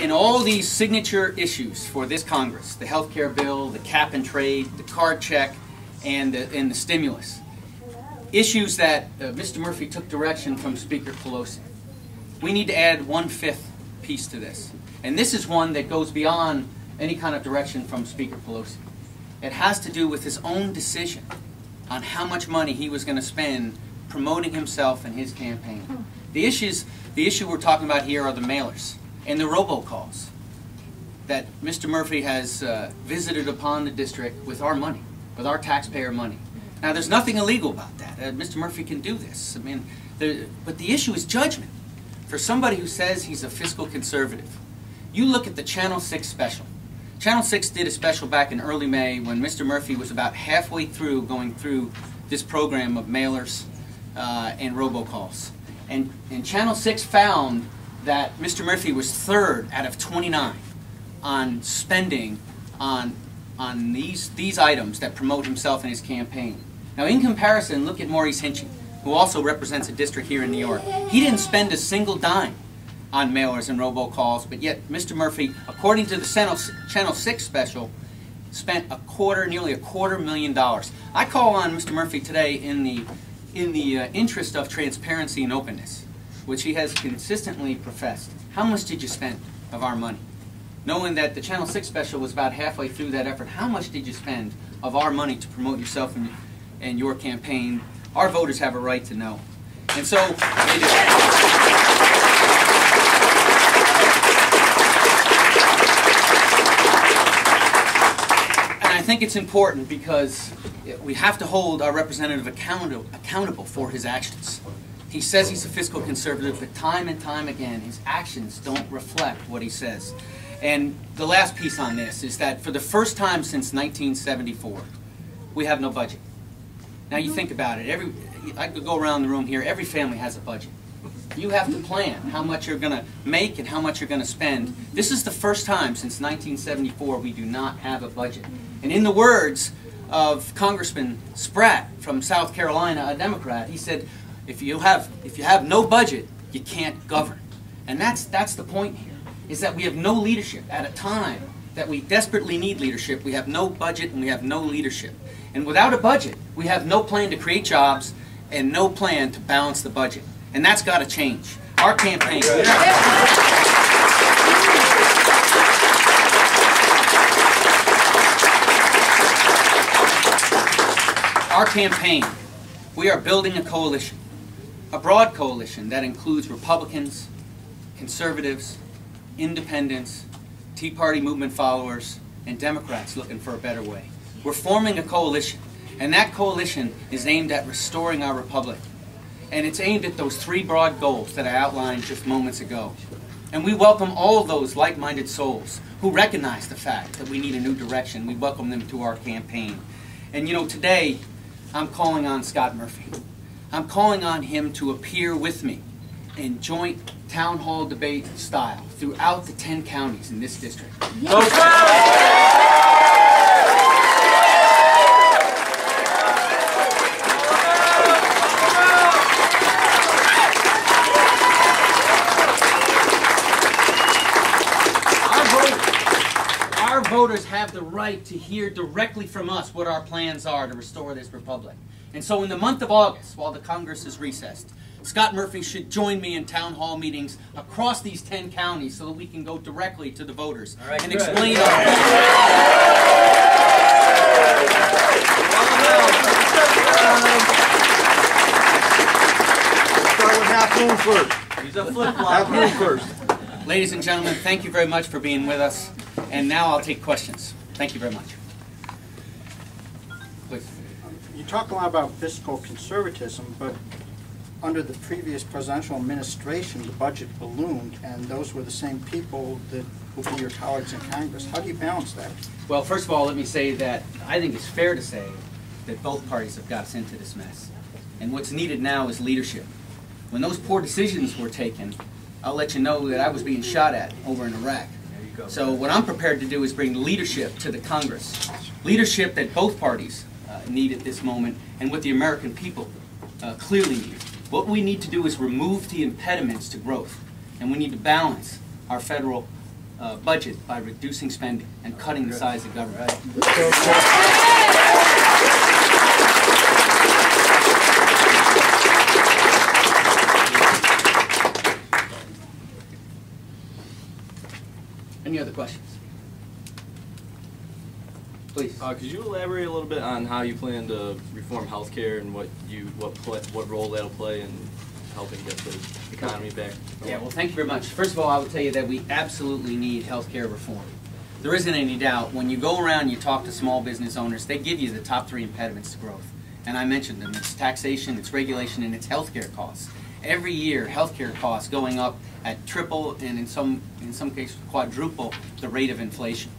in all these signature issues for this Congress, the health care bill, the cap and trade, the card check, and the stimulus, issues that Mr. Murphy took direction from Speaker Pelosi, we need to add 1/5 piece to this. And this is one that goes beyond any kind of direction from Speaker Pelosi. It has to do with his own decision on how much money he was going to spend promoting himself and his campaign. The issue we're talking about here are the mailers and the robocalls that Mr. Murphy has visited upon the district with our money, with our taxpayer money. Now, there's nothing illegal about that. Mr. Murphy can do this. I mean, but the issue is judgment. For somebody who says he's a fiscal conservative, you look at the Channel 6 special. Channel 6 did a special back in early May when Mr. Murphy was about halfway through going through this program of mailers and robocalls. And Channel 6 found that Mr. Murphy was 3rd out of 29 on spending on these items that promote himself and his campaign. Now, in comparison, look at Maurice Hinchey, who also represents a district here in New York. He didn't spend a single dime on mailers and robocalls, but yet Mr. Murphy, according to the Channel 6 special, spent nearly a $250,000. I call on Mr. Murphy today in the interest of transparency and openness, which he has consistently professed. How much did you spend of our money? Knowing that the Channel 6 special was about halfway through that effort, how much did you spend of our money to promote yourself and your campaign? Our voters have a right to know. And so they do. And I think it's important because we have to hold our representative accountable for his actions. He says he's a fiscal conservative, but time and time again, his actions don't reflect what he says. And the last piece on this is that for the first time since 1974, we have no budget. Now you think about it. I could go around the room here. Every family has a budget. You have to plan how much you're going to make and how much you're going to spend. This is the first time since 1974 we do not have a budget. And in the words of Congressman Spratt from South Carolina, a Democrat, he said, if you have no budget, you can't govern. And that's the point here, is that we have no leadership at a time that we desperately need leadership. We have no budget and we have no leadership. And without a budget, we have no plan to create jobs and no plan to balance the budget. And that's got to change. Our campaign. Our campaign, we are building a coalition, a broad coalition that includes Republicans, conservatives, independents, Tea Party movement followers, and Democrats looking for a better way. We're forming a coalition, and that coalition is aimed at restoring our republic. And it's aimed at those 3 broad goals that I outlined just moments ago. And we welcome all of those like-minded souls who recognize the fact that we need a new direction. We welcome them to our campaign. And you know, today, I'm calling on Scott Murphy. I'm calling on him to appear with me in joint town hall debate style throughout the 10 counties in this district. Our voters have the right to hear directly from us what our plans are to restore this republic. And so in the month of August, while the Congress is recessed, Scott Murphy should join me in town hall meetings across these 10 counties so that we can go directly to the voters and explain our plans. Start with half moon first. He's a flip-flop. Half moon first. Ladies and gentlemen, thank you very much for being with us. And now I'll take questions. Thank you very much. Please. You talk a lot about fiscal conservatism, but under the previous presidential administration, the budget ballooned, and those were the same people that will be your colleagues in Congress. How do you balance that? Well, first of all, let me say that I think it's fair to say that both parties have got us into this mess. And what's needed now is leadership. When those poor decisions were taken, I'll let you know that I was being shot at over in Iraq. So what I'm prepared to do is bring leadership to the Congress. Leadership that both parties need at this moment and what the American people clearly need. What we need to do is remove the impediments to growth. And we need to balance our federal budget by reducing spending and cutting the size of government. Any other questions? Please. Could you elaborate a little bit on how you plan to reform healthcare and what role that'll play in helping get the economy back? Yeah, well, thank you very much. First of all, I would tell you that we absolutely need healthcare reform. There isn't any doubt. When you go around and you talk to small business owners, they give you the top 3 impediments to growth. And I mentioned them. It's taxation, it's regulation, and it's healthcare costs. Every year, healthcare costs going up at triple and in some cases quadruple the rate of inflation.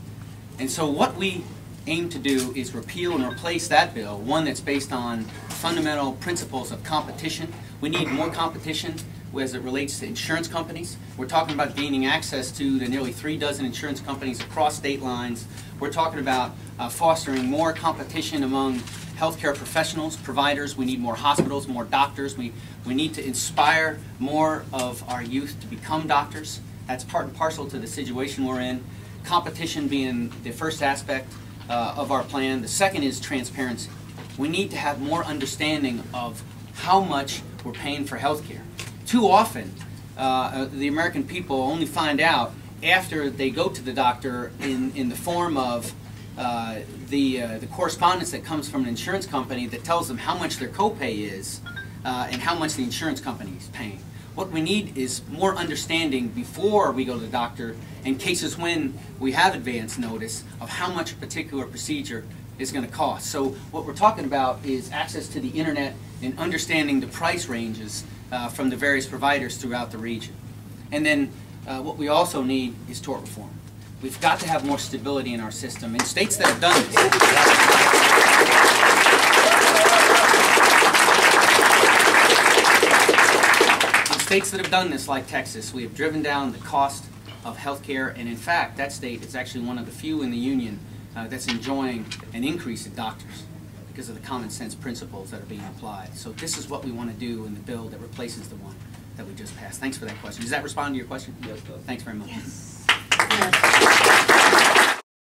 And so what we aim to do is repeal and replace that bill, one that's based on fundamental principles of competition. We need more competition as it relates to insurance companies. We're talking about gaining access to the nearly 3 dozen insurance companies across state lines. We're talking about fostering more competition among healthcare professionals, providers. We need more hospitals, more doctors. We need to inspire more of our youth to become doctors. That's part and parcel to the situation we're in. Competition being the first aspect of our plan. The second is transparency. We need to have more understanding of how much we're paying for health care. Too often, the American people only find out after they go to the doctor in the form of the correspondence that comes from an insurance company that tells them how much their copay is and how much the insurance company is paying. What we need is more understanding before we go to the doctor in cases when we have advance notice of how much a particular procedure is going to cost. So what we're talking about is access to the internet and understanding the price ranges from the various providers throughout the region. And then what we also need is tort reform. We've got to have more stability in our system. In states that have done this, like Texas, we have driven down the cost of health care, and in fact, that state is actually one of the few in the union that's enjoying an increase in doctors because of the common sense principles that are being applied. So this is what we want to do in the bill that replaces the one that we just passed. Thanks for that question. Does that respond to your question? Yes, it does. Thanks very much. Yes.